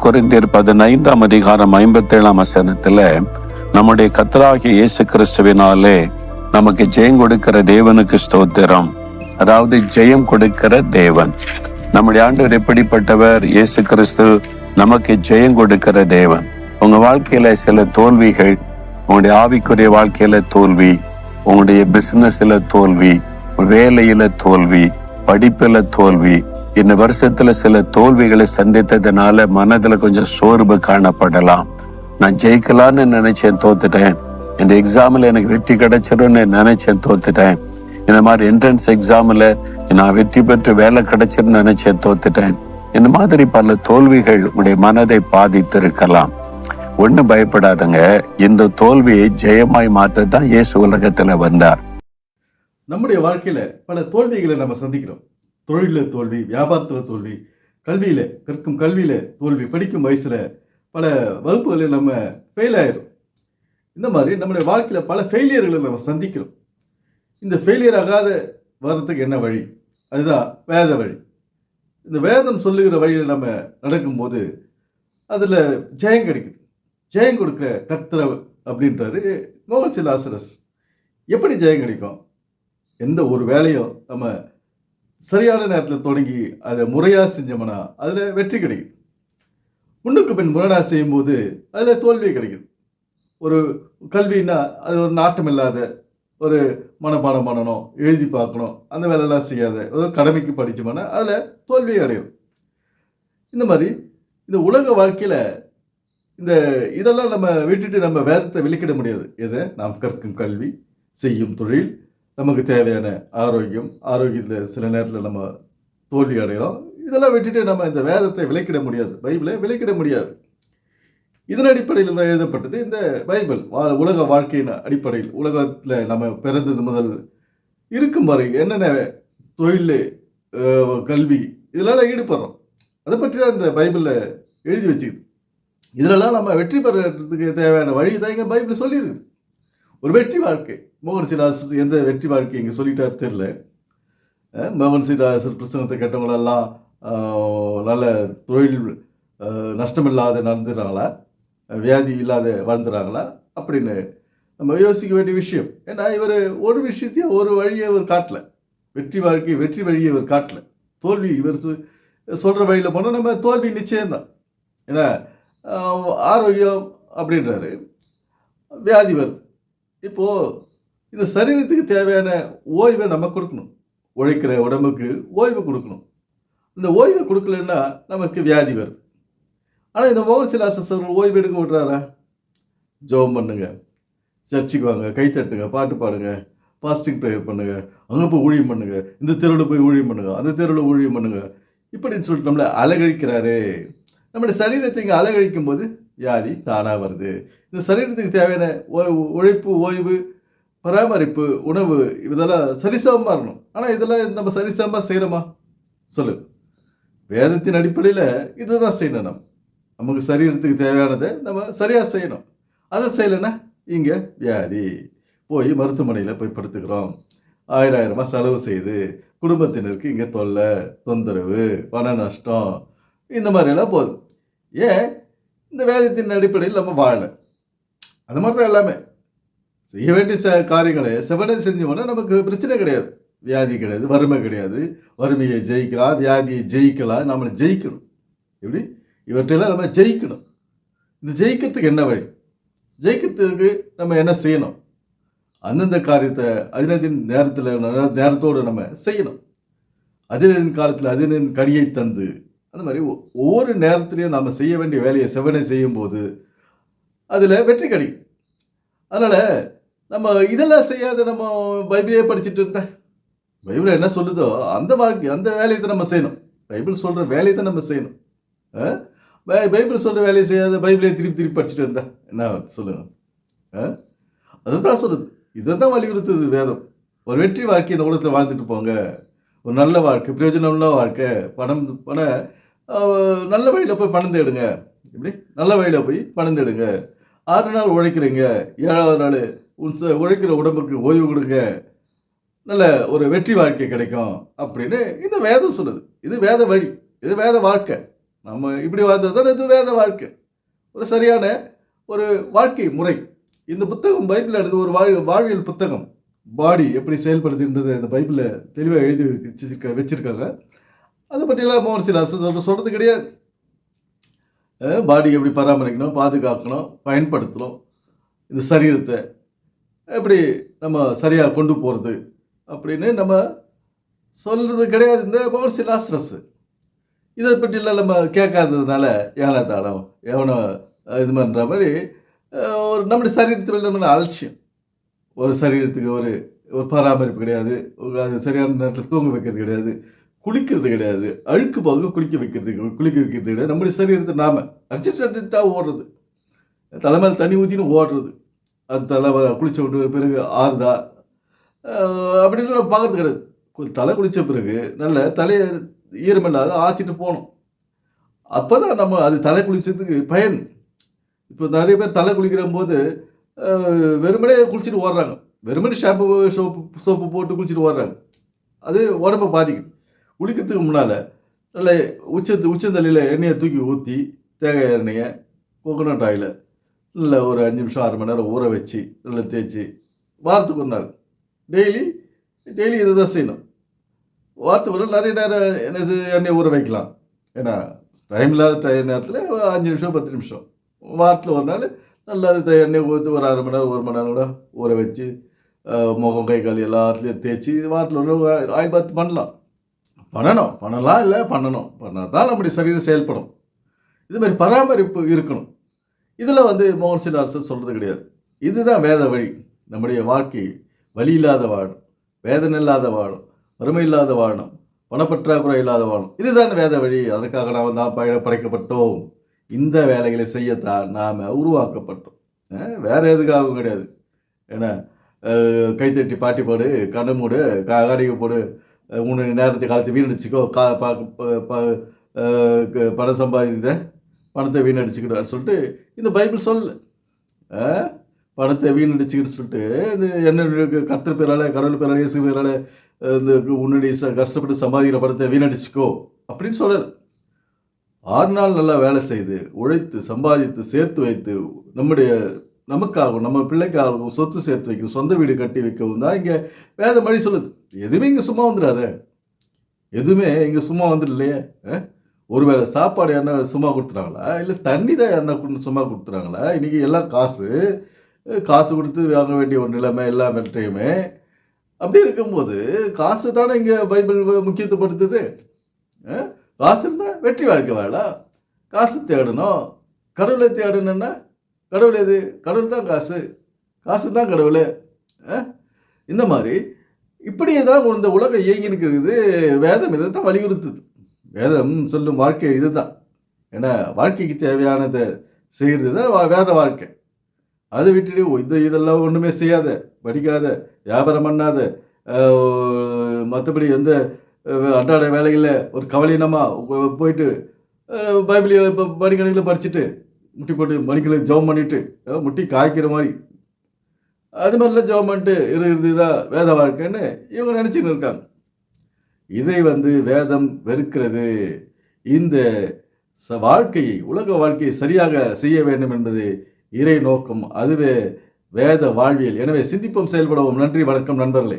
கொரிந்தியர் 15:57 நம்முடைய கர்த்தராகிய இயேசு கிறிஸ்துவினாலே நமக்கு ஜெயம் கொடுக்கிற தேவனுக்கு ஸ்தோத்திரம். அதாவது ஜெயம் கொடுக்கிற தேவன். நம்முடைய ஆண்டவர் எப்படிப்பட்டவர்? இயேசு கிறிஸ்து நமக்கு ஜெயம் கொடுக்கிற தேவன். உங்க வாழ்க்கையில சில தோல்விகள், உங்களுடைய ஆவிக்குரிய வாழ்க்கையில தோல்வி, உங்களுடைய பிசினஸ்ல தோல்வி, வேலையில தோல்வி, படிப்புல தோல்வி, இந்த வருஷத்துல சில தோல்விகளை சந்தித்ததுனால மனதுல கொஞ்சம் சோர்வு காணப்படலாம். நான் ஜெயிக்கலான்னு நினைச்சேன், தோத்துட்டேன். இந்த எக்ஸாம்ல எனக்கு வெற்றி கிடைச்சிரும்னு நினைச்சேன், தோத்துட்டேன். இந்த மாதிரி என்ட்ரன்ஸ் எக்ஸாம்ல நான் வெற்றி பெற்று வேலை கிடைச்சிருன்னு நினைச்சேன், தோத்துட்டேன். இந்த மாதிரி பல தோல்விகள் உடைய மனதை பாதித்திருக்கலாம். ஒன்னும் பயப்படாதுங்க. இந்த தோல்வியை ஜெயமாய் மாற்றத்தான் இயேசு உலகத்துல வந்தார். நம்முடைய வாழ்க்கையில பல தோல்விகளை நம்ம சந்திக்கிறோம். தொழில தோல்வி, வியாபாரத்துல தோல்வி, கல்வியில கற்கும் கல்வியில தோல்வி, படிக்கும் வயசுல பல வகுப்புகளில் நம்ம ஃபெயில் ஆயிரும். இந்த மாதிரி நம்முடைய வாழ்க்கையில பல ஃபெயிலியர்களை நம்ம சந்திக்கிறோம். இந்த ஃபெயிலியர் ஆகாத வர்றதுக்கு என்ன வழி? அதுதான் வேத வழி. இந்த வேதம் சொல்லுகிற வழியில் நம்ம நடக்கும்போது அதுல ஜெயம் கிடைக்குது. ஜெயம் கொடுக்க கர்த்தர் அப்படின்றாரு மோகன்சி லாசரஸ். எப்படி ஜெயம் கிடைக்கும்? எந்த ஒரு வேலையும் நம்ம சரியான நேரத்தில் தொடங்கி அதை முறையாக செஞ்சோம்னா அதில் வெற்றி கிடைக்குது. முன்னுக்கு பின் முரணாக செய்யும்போது அதில் தோல்வி கிடைக்குது. ஒரு கல்வின்னா அது ஒரு நாட்டம் இல்லாத, ஒரு மனப்பாடம் பண்ணணும், எழுதி பார்க்கணும், அந்த வேலையெல்லாம் செய்யாத, ஒரு கடமைக்கு படித்தோம்னா அதில் தோல்வி அடையும். இந்த மாதிரி இந்த உலக வாழ்க்கையில் இதெல்லாம் நம்ம விட்டுட்டு நம்ம வேதத்தை விலக்கிட முடியாது. எதை? நாம் கற்கும் கல்வி, செய்யும் தொழில், நமக்கு தேவையான ஆரோக்கியத்தில் சில நேரத்தில் நம்ம தோல்வி அடைகிறோம். இதெல்லாம் விட்டுட்டு நம்ம இந்த வேதத்தை விலக்கிட முடியாது, பைபிளை விலக்கிட முடியாது. இதன் அடிப்படையில் தான் எழுதப்பட்டது இந்த பைபிள். உலக வாழ்க்கையின் அடிப்படையில் உலகத்தில் நம்ம பிறந்தது முதல் இருக்கும் வரை என்னென்ன தொழில், கல்வி இதெல்லாம் ஈடுபடுறோம், அதை பற்றி தான் இந்த பைபிளில் எழுதி வச்சுக்குது. இதிலெல்லாம் நம்ம வெற்றி பெறதுக்கு தேவையான வழி தான் இங்கே பைபிள் சொல்லியிருக்குது. ஒரு வெற்றி வாழ்க்கை. மோகன் சிலாசர் எந்த வெற்றி வாழ்க்கை இங்கே சொல்லிட்டாரு தெரியல. மோகன் சிலாசர் பிரசங்கத்தை கேட்டவங்களெல்லாம் நல்ல தொழில் நஷ்டமில்லாத நடந்துடுறாங்களா, வியாதி இல்லாத வாழ்ந்துறாங்களா அப்படின்னு நம்ம யோசிக்க வேண்டிய விஷயம். ஏன்னா இவர் ஒரு விஷயத்தையும் ஒரு வழியை இவர் காட்டல. வெற்றி வாழ்க்கை, வெற்றி வழியை இவர் காட்டல. தோல்வி இவர் சொல்கிற வழியில் போனால் நம்ம தோல்வி நிச்சயம்தான். ஏன்னா ஆரோக்கியம் அப்படின்றாரு, வியாதி வருது. இப்போது இந்த சரீரத்துக்கு தேவையான ஓய்வை நம்ம கொடுக்கணும். உழைக்கிற உடம்புக்கு ஓய்வு கொடுக்கணும். இந்த ஓய்வை கொடுக்கலன்னா நமக்கு வியாதி வருது. ஆனால் இந்த மோகன் சிலாசர் ஓய்வு எடுக்க விட்றாரா? ஜெபம் பண்ணுங்க, சர்ச்சுக்கு வாங்க, கை தட்டுங்க, பாட்டு பாடுங்க, பாஸ்டிங் ப்ரேயர் பண்ணுங்க, அங்கே போய் ஊழியம் பண்ணுங்க, இந்த தெருவில் போய் ஊழியம் பண்ணுங்க, அந்த தெருவில் ஊழியம் பண்ணுங்க இப்படின்னு சொல்லிட்டு நம்மளை அலகழிக்கிறாரு. நம்முடைய சரீரத்தை இங்கே அலகழிக்கும் போது வியாதி தானாக வருது. இந்த சரீரத்துக்கு தேவையான உழைப்பு, ஓய்வு, பராமரிப்பு, உணவு இதெல்லாம் சரிசமமாக இருக்கணும். ஆனால் இதெல்லாம் நம்ம சரிசமமாக செய்கிறோமா? சொல்லு. வேதத்தின் அடிப்படையில் இதை தான் செய்யணும். நமக்கு சரீரத்துக்கு தேவையானதை நம்ம சரியாக செய்யணும். அதை செய்யலைன்னா இங்கே வியாதி, போய் மருத்துவமனையில் போய் படுத்துக்கிறோம். ஆயிரமா செலவு செய்து குடும்பத்தினருக்கு இங்கே தொல்லை, தொந்தரவு, பண நஷ்டம், இந்த மாதிரியெல்லாம் போகுது. ஏன்? இந்த வேதத்தின் அடிப்படையில் நம்ம வாழலை. அது மாதிரி தான் எல்லாமே செய்ய வேண்டிய காரியங்களை செவனே செஞ்சோம்னா நமக்கு பிரச்சனை கிடையாது, வியாதி கிடையாது, வறுமை கிடையாது. வறுமையை ஜெயிக்கலாம், வியாதியை ஜெயிக்கலாம், நம்மளை ஜெயிக்கணும். எப்படி? இவற்றையெல்லாம் நம்ம ஜெயிக்கணும். இந்த ஜெயிக்கிறதுக்கு என்ன வழி? ஜெயிக்கிறதுக்கு நம்ம என்ன செய்யணும்? அந்தந்த காரியத்தை அதினத்தின் நேரத்தோடு நம்ம செய்யணும். அதினின் காலத்தில் அதினின் கடியை தந்து, அந்த மாதிரி ஒவ்வொரு நேரத்துலையும் நம்ம செய்ய வேண்டிய வேலையை செவனை செய்யும்போது அதில் வெற்றி கிடைக்கும். அதனால் நம்ம இதெல்லாம் செய்யாத நம்ம பைபிளே படிச்சுட்டு இருந்தேன். பைபிள் என்ன சொல்லுதோ அந்த வாழ்க்கை, அந்த வேலையை தான் நம்ம செய்யணும். பைபிள் சொல்கிற வேலையை தான் நம்ம செய்யணும். பைபிள் சொல்கிற வேலையை செய்யாத பைபிளே திருப்பி படிச்சுட்டு இருந்தேன் என்ன சொல்லுங்க? அதுதான் சொல்லுது. இதை தான் வலியுறுத்துது வேதம். ஒரு வெற்றி வாழ்க்கை இந்த உலகத்தில் வாழ்ந்துட்டு போங்க. ஒரு நல்ல வாழ்க்கை, பிரயோஜனம்ல வாழ்க்கை, பண நல்ல வழியில் போய் பணம் தேடுங்க. இப்படி நல்ல வழியில் போய் பணம் தேடுங்க. 6 நாள் உழைக்கிறீங்க, 7வது நாள் உழைக்கிற உடம்புக்கு ஓய்வு கொடுங்க, நல்ல ஒரு வெற்றி வாழ்க்கை கிடைக்கும் அப்படின்னு இந்த வேதம் சொல்லுது. இது வேத வழி, இது வேத வாழ்க்கை. நம்ம இப்படி வாழ்ந்தது தான் இது வேத வாழ்க்கை, ஒரு சரியான ஒரு வாழ்க்கை முறை. இந்த புத்தகம் பைபிளில் எடுத்து ஒரு வாழ்வியல் புத்தகம். பாடி எப்படி செயல்படுதுன்றது இந்த பைபிளில் தெளிவாக எழுதி வச்சிருக்காங்க. அதை பற்றியெல்லாம் மோகன் சிலாசன் சொல்கிறது கிடையாது. பாடி எப்படி பராமரிக்கணும், பாதுகாக்கணும், பயன்படுத்தணும், இந்த சரீரத்தை எப்படி நம்ம சரியாக கொண்டு போகிறது அப்படின்னு நம்ம சொல்கிறது கிடையாது இந்த மோகன் சிலாஸ்ட்ரஸ். இதை பற்றிலாம் நம்ம கேட்காததுனால ஏனா தாடம் எவனோ இது பண்ணுற மாதிரி ஒரு நம்முடைய சரீரத்தில் நம்ம அலட்சியம். ஒரு சரீரத்துக்கு ஒரு ஒரு பராமரிப்பு கிடையாது, அது சரியான நேரத்தில் தூங்க வைக்கிறது கிடையாது, குளிக்கிறது கிடையாது, அழுக்கு போக குளிக்க வைக்கிறது கிடையாது. நம்முடைய சரீரத்தை நாம் அடிச்சுட்டா ஓடுறது, தலைமையில் தண்ணி ஊற்றின்னு ஓடுறது, அது தலை குளிச்ச விட்டு பிறகு ஆறுதா அப்படின்னு நம்ம பார்க்கறது கிடையாது. தலை குளித்த பிறகு நல்ல தலையை ஈரமில்லாத ஆற்றிட்டு போகணும். அப்போ தான் நம்ம அது தலை குளித்ததுக்கு பயன். இப்போ நிறைய பேர் தலை குளிக்கிற போது வெறுமனே குளிச்சுட்டு ஓடுறாங்க, வெறுமனே ஷாம்பு சோப்பு போட்டு குளிச்சுட்டு ஓடுறாங்க. அது உடம்பை பாதிக்குது. குளிக்கிறதுக்கு முன்னால் நல்ல உச்சந்தலையில் எண்ணெயை தூக்கி ஊற்றி, தேங்காய் எண்ணெயை, கோகோனட் ஆயிலை நல்லா ஒரு 5 நிமிஷம் 6 மணி நேரம் ஊற வச்சு நல்லா தேய்ச்சி வாரத்துக்கு ஒரு நாள் டெய்லி இதை தான் செய்யணும். வாரத்துக்கு ஒரு நாள் நிறைய நேரம் எண்ணெயை ஊற வைக்கலாம். ஏன்னா டைம் இல்லாத நேரத்தில் 5 நிமிஷம் 10 நிமிஷம் வாரத்தில் ஒரு நாள் நல்லா எண்ணெய் ஊற்றி ஒரு 1/2 மணி நேரம் 1 மணி நேரம் கூட ஊற வச்சு முகம் கை கால் எல்லாத்துலேயும் தேய்ச்சி வாரத்தில் ஒரு ஆயில் பாத் பண்ணலாம். பண்ணலாம் இல்லை பண்ணால் தான் நம்முடைய சரீரம் செயல்படும். இது மாதிரி பராமரிப்பு இருக்கணும். இதில் மோகன் சிலாசன் சொல்கிறது கிடையாது. இதுதான் வேத வழி. நம்முடைய வாழ்க்கை வழி இல்லாத வாழும், வேதனை இல்லாத வாழும், வறுமை இல்லாத வாழும், பணப்பற்றாக்குறை இல்லாத வாழும். இதுதான் வேத வழி. அதற்காக நாம் தான் படைக்கப்பட்டோம். இந்த வேலைகளை செய்யத்தான் நாம் உருவாக்கப்பட்டோம். வேறு எதுக்காகவும் கிடையாது. ஏன்னா கைத்தட்டி பாட்டி போடு, கண்ணு மூடு, காடிகை போடு, 3 நேரத்தை காலத்தை வீணடிச்சிக்கோ, பணம் சம்பாதித்த பணத்தை வீணடிச்சுக்கிட்டு சொல்லிட்டு இந்த பைபிள் சொல்லலை. பணத்தை வீணடிச்சுக்கிட்டு சொல்லிட்டு இந்த என்ன கர்த்தர் பேரால், கடவுள் பேரால், இயேசு பேரால் இந்த உன்னுடைய கஷ்டப்பட்டு சம்பாதிக்கிற பணத்தை வீணடிச்சுக்கோ அப்படின்னு சொல்லலை. 6 நாள் நல்லா வேலை செய்து உழைத்து சம்பாதித்து சேர்த்து வைத்து நமக்காகவும் நம்ம பிள்ளைக்காகவும் சொத்து சேர்த்து வைக்கணும், சொந்த வீடு கட்டி வைக்கவும் தான் இங்கே வேத மொழி சொல்லுது. எதுவுமே இங்கே சும்மா வந்துடாத, எதுவுமே இங்கே சும்மா வந்துடலையே. ஒருவேளை சாப்பாடு என்ன சும்மா கொடுத்துறாங்களா, இல்லை தண்ணி தான் என்ன சும்மா கொடுத்துறாங்களா? இன்றைக்கி எல்லாம் காசு கொடுத்து வாங்க வேண்டிய ஒரு நிலைமை எல்லாமேட்டையுமே. அப்படி இருக்கும்போது காசு தானே இங்கே பைபிள் முக்கியத்துவப்படுத்துது. காசு இருந்தால் வெற்றி வாழ்க்கை வாழலாம். காசு தேடணும், கடவுளை தேடணுன்னா கடவுள் எது? கடவுள் தான் காசு தான் கடவுள். இந்த மாதிரி இப்படியே தான் இந்த உலகம் இயங்கினுக்கிறது. வேதம் இதை தான் வலியுறுத்துது. வேதம் சொல்லும் வாழ்க்கை இது தான். ஏன்னா வாழ்க்கைக்கு தேவையானதை செய்கிறது தான் வேத வாழ்க்கை. அதை விட்டுட்டு இதெல்லாம் ஒன்றுமே செய்யாத, படிக்காத, வியாபாரம் பண்ணாத, மற்றபடி எந்த அன்றாட வேலைகளில் ஒரு கவலையினமாக போயிட்டு பைபிளை இப்போ மணிக்கணக்கில் படிச்சுட்டு முட்டி போட்டு மணிக்கணக்கில் ஜெபம் பண்ணிவிட்டு முட்டி காய்க்கிற மாதிரி அது மாதிரிலாம் ஜெபம் பண்ணிட்டு இருக்கிறது தான் வேத வாழ்க்கைன்னு இவங்க நினச்சின்னு இருக்காங்க. இதை வேதம் வெறுக்கிறது. இந்த வாழ்க்கையை, உலக வாழ்க்கையை சரியாக செய்ய வேண்டும் என்பது இறை நோக்கம். அதுவே வேத வாழ்வியல். எனவே சிந்திப்போம், செயல்படுவோம். நன்றி, வணக்கம் நண்பர்களே.